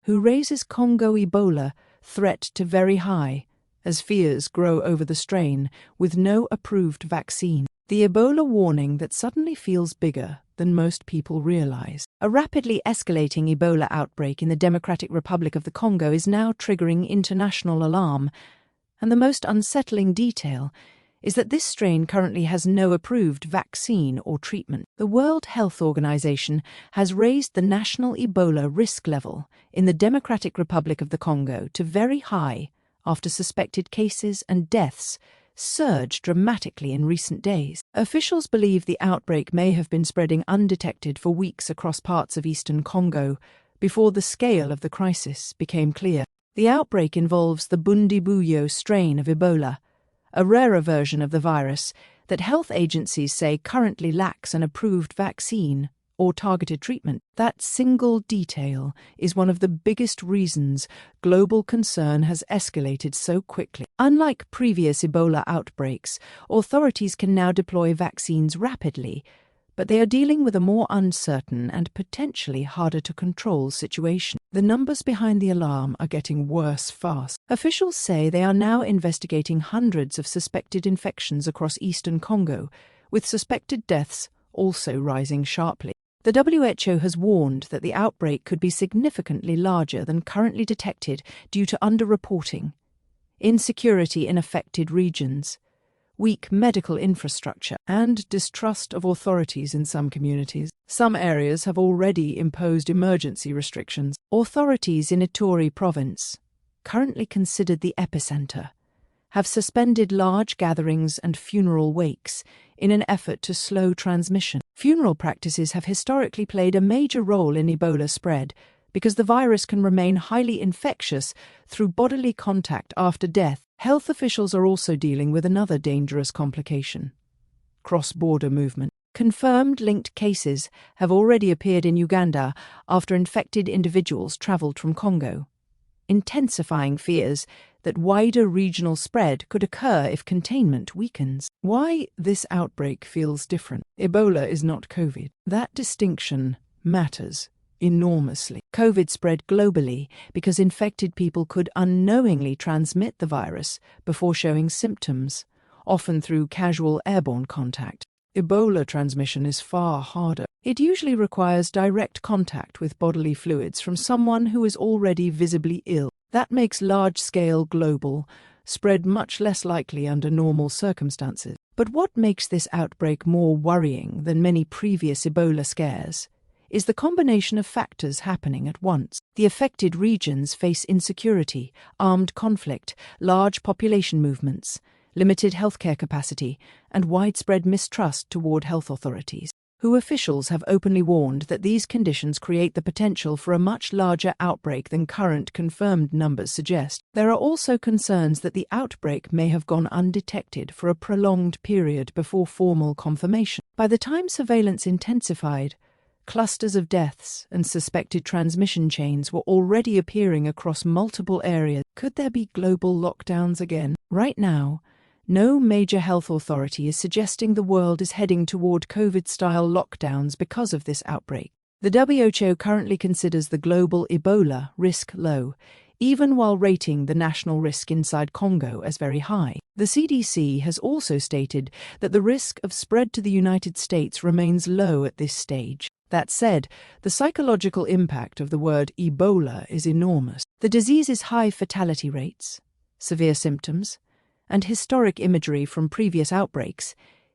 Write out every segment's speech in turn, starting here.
who raises Congo Ebola threat to very high as fears grow over the strain with no approved vaccine. The Ebola warning that suddenly feels bigger than most people realize. A rapidly escalating Ebola outbreak in the Democratic Republic of the Congo is now triggering international alarm, and the most unsettling detail is that this strain currently has no approved vaccine or treatment. The World Health Organization has raised the national Ebola risk level in the Democratic Republic of the Congo to very high after suspected cases and deaths surged dramatically in recent days. Officials believe the outbreak may have been spreading undetected for weeks across parts of eastern Congo before the scale of the crisis became clear. The outbreak involves the Bundibugyo strain of Ebola, a rarer version of the virus that health agencies say currently lacks an approved vaccine or targeted treatment. That single detail is one of the biggest reasons global concern has escalated so quickly. Unlike previous Ebola outbreaks, authorities can now deploy vaccines rapidly, but they are dealing with a more uncertain and potentially harder to control situation. The numbers behind the alarm are getting worse fast. Officials say they are now investigating hundreds of suspected infections across eastern Congo, with suspected deaths also rising sharply. The WHO has warned that the outbreak could be significantly larger than currently detected due to underreporting, insecurity in affected regions, weak medical infrastructure, and distrust of authorities in some communities. Some areas have already imposed emergency restrictions. Authorities in Ituri province, currently considered the epicenter, have suspended large gatherings and funeral wakes in an effort to slow transmission. Funeral practices have historically played a major role in Ebola spread because the virus can remain highly infectious through bodily contact after death. Health officials are also dealing with another dangerous complication: cross-border movement. Confirmed linked cases have already appeared in Uganda after infected individuals travelled from Congo, intensifying fears that wider regional spread could occur if containment weakens. Why this outbreak feels different? Ebola is not COVID. That distinction matters enormously. COVID spread globally because infected people could unknowingly transmit the virus before showing symptoms, often through casual airborne contact. Ebola transmission is far harder. It usually requires direct contact with bodily fluids from someone who is already visibly ill. That makes large-scale global spread much less likely under normal circumstances. But what makes this outbreak more worrying than many previous Ebola scares is the combination of factors happening at once. The affected regions face insecurity, armed conflict, large population movements, limited healthcare capacity, and widespread mistrust toward health authorities, who officials have openly warned that these conditions create the potential for a much larger outbreak than current confirmed numbers suggest. There are also concerns that the outbreak may have gone undetected for a prolonged period before formal confirmation. By the time surveillance intensified, clusters of deaths and suspected transmission chains were already appearing across multiple areas. Could there be global lockdowns again? Right now, no major health authority is suggesting the world is heading toward COVID-style lockdowns because of this outbreak. The WHO currently considers the global Ebola risk low, even while rating the national risk inside Congo as very high. The CDC has also stated that the risk of spread to the United States remains low at this stage. That said, the psychological impact of the word Ebola is enormous. The disease's high fatality rates, severe symptoms, and historic imagery from previous outbreaks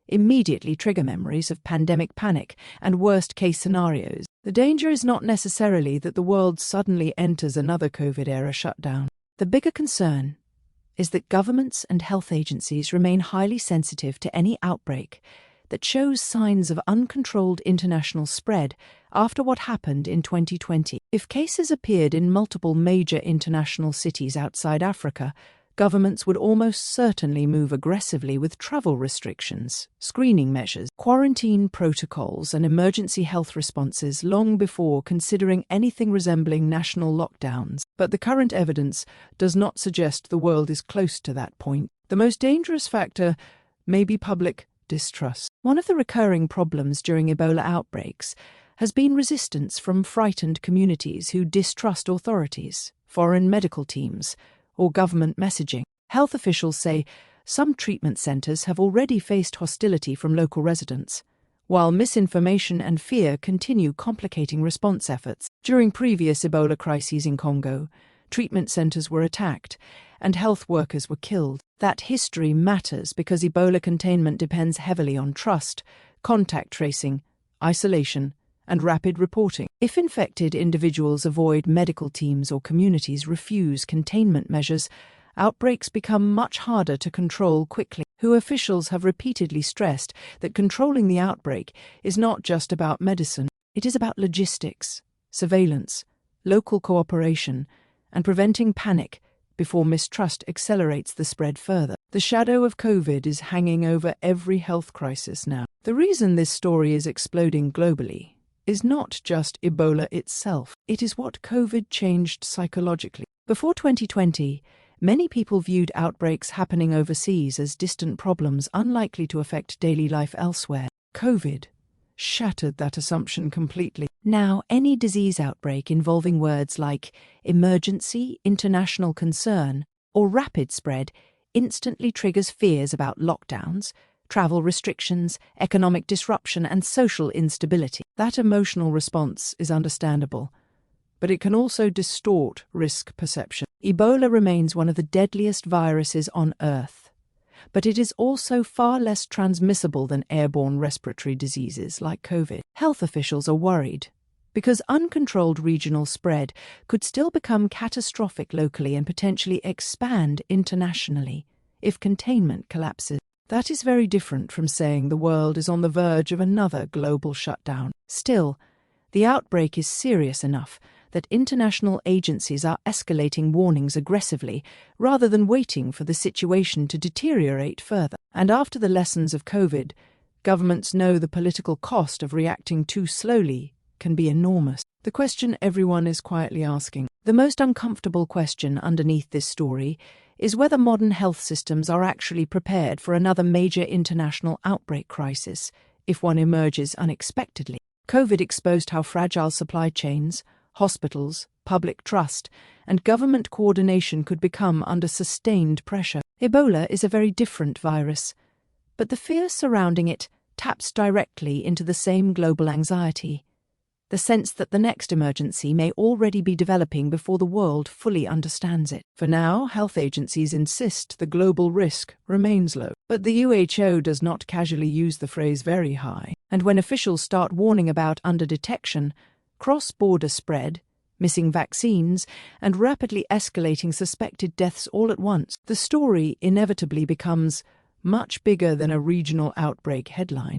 immediately trigger memories of pandemic panic and worst-case scenarios. The danger is not necessarily that the world suddenly enters another COVID-era shutdown. The bigger concern is that governments and health agencies remain highly sensitive to any outbreak that shows signs of uncontrolled international spread after what happened in 2020. If cases appeared in multiple major international cities outside Africa, governments would almost certainly move aggressively with travel restrictions, screening measures, quarantine protocols, and emergency health responses long before considering anything resembling national lockdowns. But the current evidence does not suggest the world is close to that point. The most dangerous factor may be public distrust. One of the recurring problems during Ebola outbreaks has been resistance from frightened communities who distrust authorities, foreign medical teams, or government messaging. Health officials say some treatment centers have already faced hostility from local residents, while misinformation and fear continue complicating response efforts. During previous Ebola crises in Congo, treatment centers were attacked and health workers were killed. That history matters because Ebola containment depends heavily on trust, contact tracing, isolation, and rapid reporting. If infected individuals avoid medical teams or communities refuse containment measures, outbreaks become much harder to control quickly. WHO officials have repeatedly stressed that controlling the outbreak is not just about medicine, it is about logistics, surveillance, local cooperation, and preventing panic before mistrust accelerates the spread further. The shadow of COVID is hanging over every health crisis now. The reason this story is exploding globally is not just Ebola itself, it is what COVID changed psychologically. Before 2020, many people viewed outbreaks happening overseas as distant problems unlikely to affect daily life elsewhere. COVID shattered that assumption completely. Now, any disease outbreak involving words like emergency, international concern, or rapid spread instantly triggers fears about lockdowns, travel restrictions, economic disruption, and social instability. That emotional response is understandable, but it can also distort risk perception. Ebola remains one of the deadliest viruses on Earth, but it is also far less transmissible than airborne respiratory diseases like COVID. Health officials are worried because uncontrolled regional spread could still become catastrophic locally and potentially expand internationally if containment collapses. That is very different from saying the world is on the verge of another global shutdown. Still, the outbreak is serious enough that international agencies are escalating warnings aggressively rather than waiting for the situation to deteriorate further. And after the lessons of COVID, governments know the political cost of reacting too slowly can be enormous. The question everyone is quietly asking, the most uncomfortable question underneath this story, is whether modern health systems are actually prepared for another major international outbreak crisis if one emerges unexpectedly. COVID exposed how fragile supply chains, hospitals, public trust, and government coordination could become under sustained pressure. Ebola is a very different virus, but the fear surrounding it taps directly into the same global anxiety. The sense that the next emergency may already be developing before the world fully understands it. For now, health agencies insist the global risk remains low. But the WHO does not casually use the phrase very high. And when officials start warning about underdetection, cross-border spread, missing vaccines, and rapidly escalating suspected deaths all at once, the story inevitably becomes much bigger than a regional outbreak headline.